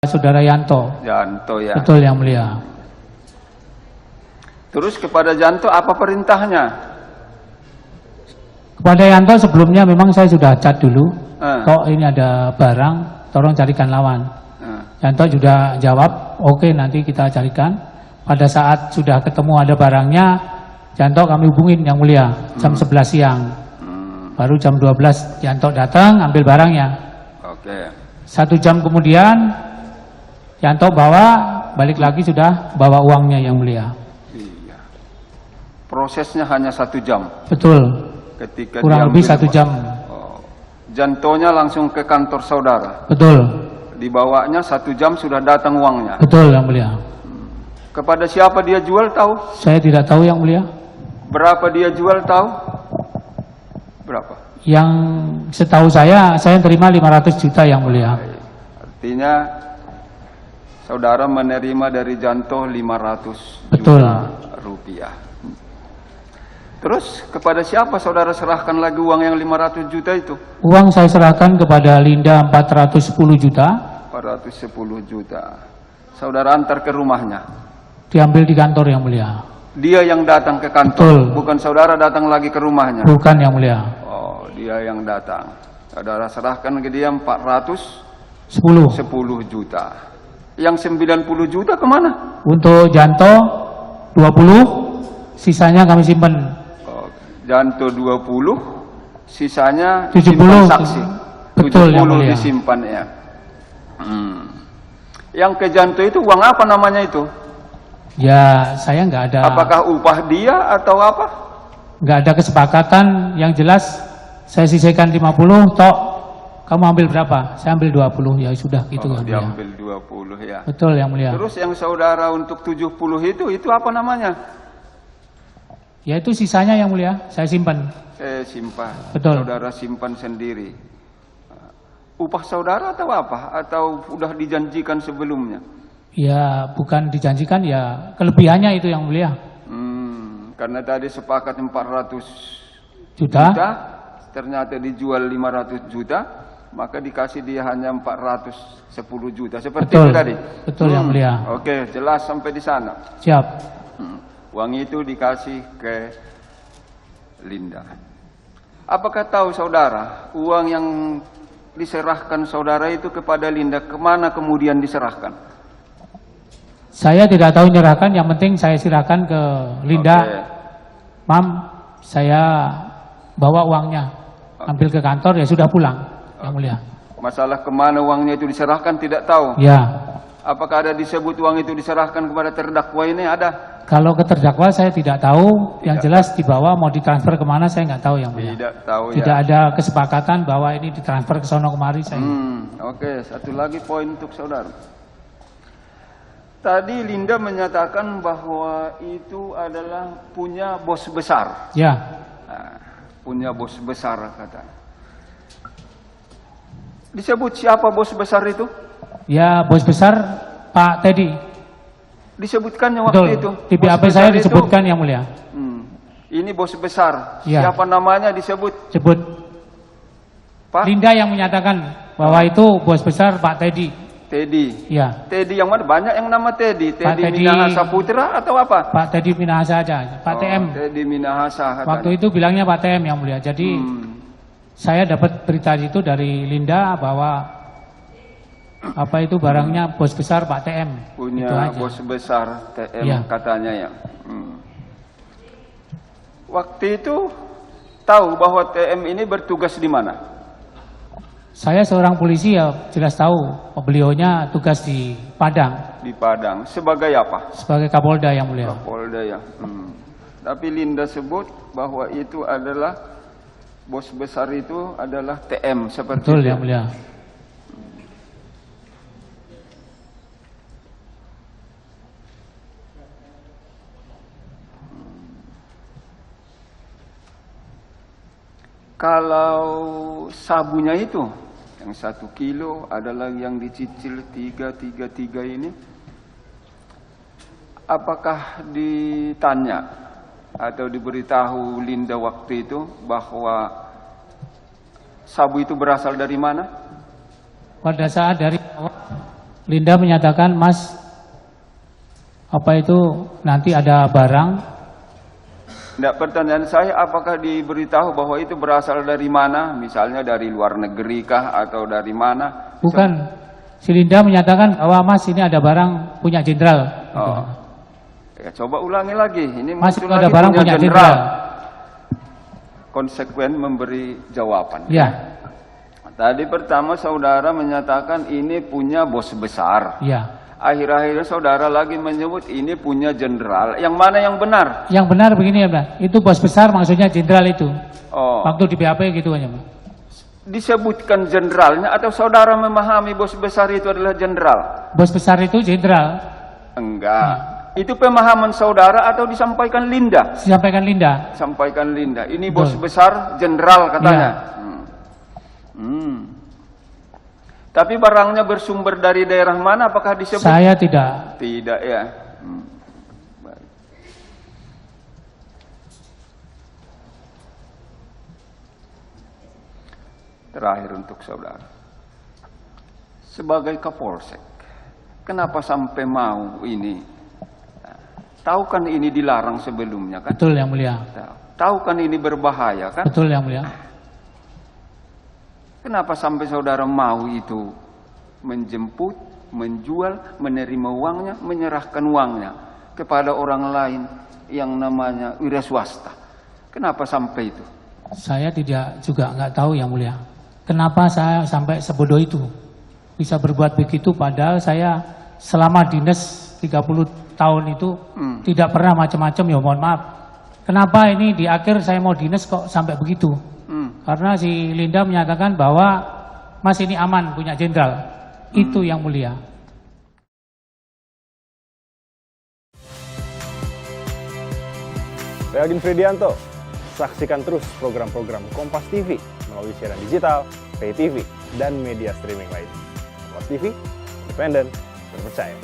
Saudara Yanto. Janto ya. Betul yang mulia. Terus kepada Janto apa perintahnya? Kepada Yanto sebelumnya memang saya sudah chat dulu. Kok ini ada barang, tolong carikan lawan. Yanto juga jawab, oke, nanti kita carikan. Pada saat sudah ketemu ada barangnya, Yanto kami hubungin yang mulia jam 11 siang. Baru jam 12 Yanto datang ambil barangnya. Oke. 1 jam kemudian Yanto balik lagi sudah bawa uangnya yang mulia. Iya. Prosesnya hanya 1 jam. Betul. Ketika kurang lebih 1 jam. Jantonya langsung ke kantor saudara. Betul. Dibawanya 1 jam sudah datang uangnya. Betul yang mulia. Kepada siapa dia jual tahu? Saya tidak tahu yang mulia. Berapa dia jual tahu? Berapa? Yang setahu saya terima 500 juta yang mulia. Artinya saudara menerima dari Janto 500 Betul. juta rupiah. Terus kepada siapa saudara serahkan lagi uang yang 500 juta itu? Uang saya serahkan kepada Linda 410 juta. 410 juta. Saudara antar ke rumahnya. Diambil di kantor yang mulia. Dia yang datang ke kantor. Betul. Bukan saudara datang lagi ke rumahnya. Bukan yang mulia. Oh, dia yang datang. Saudara serahkan ke dia 410 juta. Yang 90 juta kemana? Untuk Janto 20, sisanya kami simpan. Janto 20, sisanya 70 saksi. Betul 70 yang mulia. disimpan ya. Yang ke Janto itu uang apa namanya itu? Ya saya nggak ada. Apakah upah dia atau apa? Nggak ada kesepakatan. Yang jelas saya sisihkan 50, tok kamu ambil berapa? Saya ambil 20, ya sudah gitu yang mulia. Diambil 20 ya. Betul yang mulia. Terus yang saudara untuk 70 itu apa namanya? Ya itu sisanya yang mulia, saya simpan. Saya simpan. Betul. Saudara simpan sendiri. Upah saudara atau apa? Atau udah dijanjikan sebelumnya? Ya bukan dijanjikan, ya kelebihannya itu yang mulia. Karena tadi sepakat 400 Juta. Ternyata dijual 500 juta, maka dikasih dia hanya 410 juta. Seperti betul, itu tadi? Betul yang mulia. Oke, jelas sampai di sana. Siap. Uang itu dikasih ke Linda. Apakah tahu saudara, uang yang diserahkan saudara itu kepada Linda, kemana kemudian diserahkan? Saya tidak tahu menyerahkan, yang penting saya serahkan ke Linda. Mam, saya bawa uangnya, ambil ke kantor, ya sudah pulang, yang mulia. Masalah kemana uangnya itu diserahkan tidak tahu? Ya. Apakah ada disebut uang itu diserahkan kepada terdakwa ini? Ada? Kalau ke terdakwa saya tidak tahu, yang jelas dibawa mau ditransfer kemana saya nggak tahu yang mulia. Tidak tahu ya. Tidak ada kesepakatan bahwa ini ditransfer ke sono kemari saya. Oke, satu lagi poin untuk saudara. Tadi Linda menyatakan bahwa itu adalah punya bos besar. Ya. Nah, punya bos besar katanya. Disebut siapa bos besar itu? Ya, bos besar Pak Teddy. Disebutkannya waktu itu. Di BAP saya disebutkan yang mulia. Ini bos besar. Ya. Siapa namanya disebut? Sebut. Pak? Linda yang menyatakan bahwa itu bos besar Pak Teddy. Teddy. Ya. Teddy yang mana? Banyak yang nama Teddy. Pak Teddy Minahasa Putra atau apa? Pak Teddy Minahasa aja. Pak TM. Teddy Minahasa. Waktu itu bilangnya Pak TM yang mulia. Jadi saya dapat berita itu dari Linda bahwa apa itu barangnya bos besar Pak TM. Punya bos besar TM ya. Katanya ya. Waktu itu tahu bahwa TM ini bertugas di mana? Saya seorang polisi ya jelas tahu, beliaunya tugas di Padang. Di Padang. Sebagai apa? Sebagai Kapolda yang mulia. Kapolda ya. Tapi Linda sebut bahwa itu adalah bos besar itu adalah TM seperti betul itu. yang mulia. Kalau sabunya itu yang 1 kilo adalah yang dicicil 333 ini, apakah ditanya atau diberitahu Linda waktu itu bahwa sabu itu berasal dari mana? Pada saat dari awal Linda menyatakan, Mas, apa itu nanti ada barang. Tidak, pertanyaan saya apakah diberitahu bahwa itu berasal dari mana? Misalnya dari luar negeri kah atau dari mana? Bukan. Si Linda menyatakan bahwa Mas ini ada barang punya jenderal. Oh. Ya, coba ulangi lagi. Ini Mas muncul ada lagi barang punya jenderal. Konsekuen memberi jawaban. Ya. Tadi pertama saudara menyatakan ini punya bos besar. Ya. Akhir-akhirnya saudara lagi menyebut ini punya jenderal. Yang mana yang benar? Yang benar begini ya, Pak. Itu bos besar maksudnya jenderal itu. Oh. Waktu di BAP gitu aja, Pak. Disebutkan jenderalnya atau saudara memahami bos besar itu adalah jenderal? Bos besar itu jenderal. Enggak. Itu pemahaman saudara atau disampaikan Linda? Disampaikan Linda. Sampaikan Linda. Ini bos besar jenderal katanya. Tapi barangnya bersumber dari daerah mana? Apakah disebut? Saya tidak. Tidak ya. Baik. Terakhir untuk saudara. Sebagai Kapolsek, kenapa sampai mau ini? Tahu kan ini dilarang sebelumnya kan? Betul yang mulia. Tahu kan ini berbahaya kan? Betul yang mulia. Kenapa sampai saudara mau itu menjemput, menjual, menerima uangnya, menyerahkan uangnya kepada orang lain yang namanya wira swasta? Kenapa sampai itu? Saya nggak tahu yang mulia. Kenapa saya sampai sebodoh itu bisa berbuat begitu? Padahal saya selama dinas 30 tahun itu tidak pernah macam-macam, ya mohon maaf. Kenapa ini di akhir saya mau dinas kok sampai begitu? Karena si Linda menyatakan bahwa Mas ini aman punya jenderal. Itu yang mulia. Saya Agin Fridianto. Saksikan terus program-program Kompas TV melalui siaran digital, pay TV, dan media streaming lain. Kompas TV, independen, terpercaya.